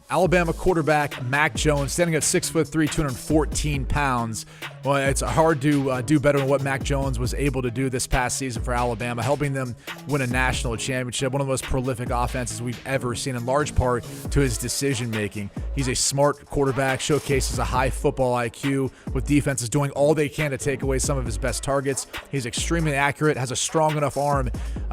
Alabama quarterback Mac Jones, standing at 6'3", 214 pounds. Well, it's hard to do better than what Mac Jones was able to do this past season for Alabama, helping them win a national championship, one of the most prolific offenses we've ever seen, in large part to his decision-making. He's a smart quarterback, showcases a high football IQ, with defenses doing all they can to take away some of his best targets. He's extremely accurate, has a strong enough arm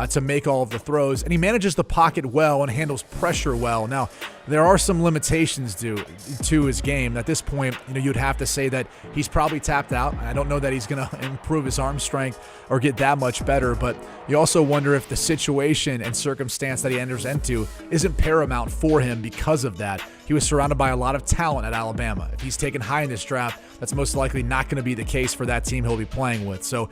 to make all of the throws, and he manages the pocket well and handles pressure well. Now, there are some limitations to his game. At this point, you'd have to say that he's probably tapped out. I don't know that he's going to improve his arm strength or get that much better, but you also wonder if the situation and circumstance that he enters into isn't paramount for him because of that. He was surrounded by a lot of talent at Alabama. If he's taken high in this draft, that's most likely not going to be the case for that team he'll be playing with. So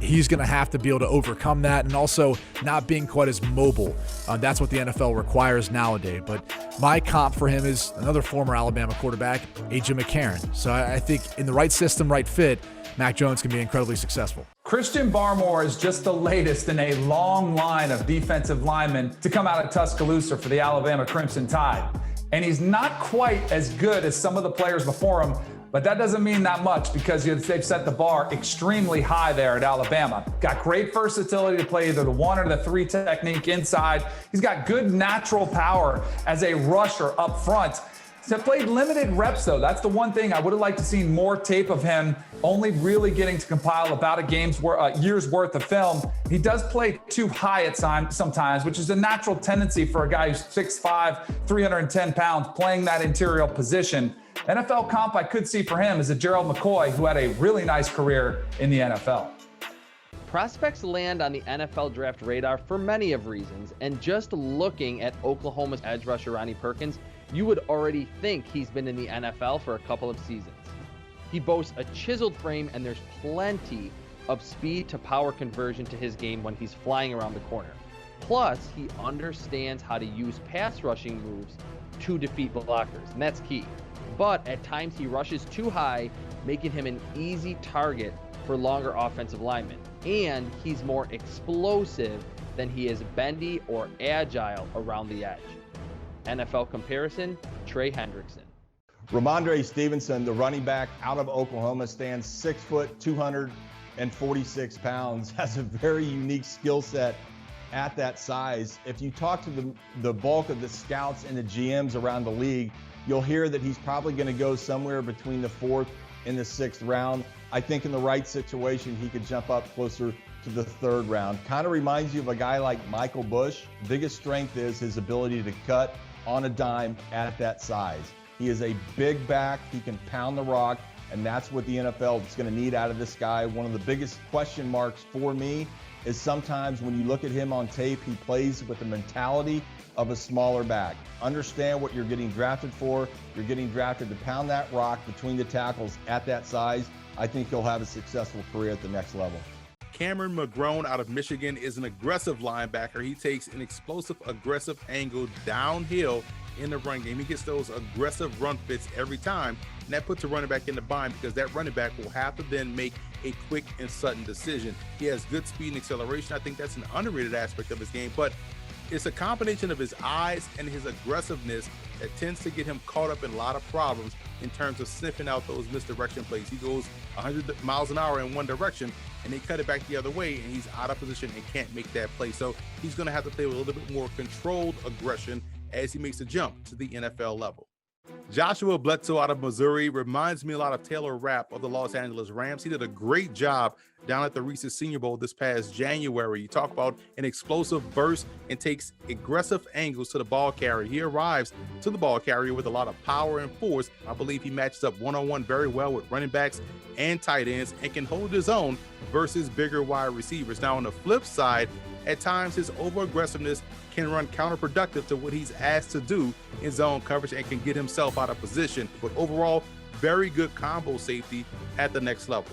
he's going to have to be able to overcome that, and also not being quite as mobile. That's what the NFL requires nowadays. But my comp for him is another former Alabama quarterback, A.J. McCarron. So I think in the right system, right fit, Mac Jones can be incredibly successful. Christian Barmore is just the latest in a long line of defensive linemen to come out of Tuscaloosa for the Alabama Crimson Tide. And he's not quite as good as some of the players before him, but that doesn't mean that much because they've set the bar extremely high there at Alabama. Got great versatility to play either the 1 or the 3 technique inside. He's got good natural power as a rusher up front. He's played limited reps, though. That's the one thing I would have liked to see more tape of him, only really getting to compile about a year's worth of film. He does play too high at times sometimes, which is a natural tendency for a guy who's 6'5", 310 pounds, playing that interior position. NFL comp I could see for him is a Gerald McCoy, who had a really nice career in the NFL. Prospects land on the NFL draft radar for many of reasons, and just looking at Oklahoma's edge rusher Imani Perkins, you would already think he's been in the NFL for a couple of seasons. He boasts a chiseled frame, and there's plenty of speed to power conversion to his game when he's flying around the corner. Plus, he understands how to use pass rushing moves to defeat blockers, and that's key. But at times he rushes too high, making him an easy target for longer offensive linemen. And he's more explosive than he is bendy or agile around the edge. NFL comparison, Trey Hendrickson. Ramondre Stevenson, the running back out of Oklahoma, stands 6 foot, 246 pounds, has a very unique skill set at that size. If you talk to the bulk of the scouts and the GMs around the league, you'll hear that he's probably going to go somewhere between the 4th and the 6th round. I think in the right situation, he could jump up closer to the 3rd round. Kind of reminds you of a guy like Michael Bush. Biggest strength is his ability to cut on a dime at that size. He is a big back. He can pound the rock, and that's what the NFL is going to need out of this guy. One of the biggest question marks for me is sometimes when you look at him on tape, he plays with the mentality of a smaller back. Understand what you're getting drafted for. You're getting drafted to pound that rock between the tackles at that size. I think he'll have a successful career at the next level. Cameron McGrone out of Michigan is an aggressive linebacker. He takes an explosive, aggressive angle downhill in the run game. He gets those aggressive run fits every time, and that puts a running back in the bind because that running back will have to then make a quick and sudden decision. He has good speed and acceleration. I think that's an underrated aspect of his game, but it's a combination of his eyes and his aggressiveness that tends to get him caught up in a lot of problems in terms of sniffing out those misdirection plays. He goes 100 miles an hour in one direction, and they cut it back the other way, and he's out of position and can't make that play. So he's going to have to play with a little bit more controlled aggression as he makes a jump to the NFL level. Joshua Bledsoe out of Missouri reminds me a lot of Taylor Rapp of the Los Angeles Rams. He did a great job down at the Reese's Senior Bowl this past January. You talk about an explosive burst and takes aggressive angles to the ball carrier. He arrives to the ball carrier with a lot of power and force. I believe he matches up one-on-one very well with running backs and tight ends and can hold his own versus bigger wide receivers. Now, on the flip side, at times his over-aggressiveness can run counterproductive to what he's asked to do in zone coverage and can get himself out of position. But overall, very good combo safety at the next level.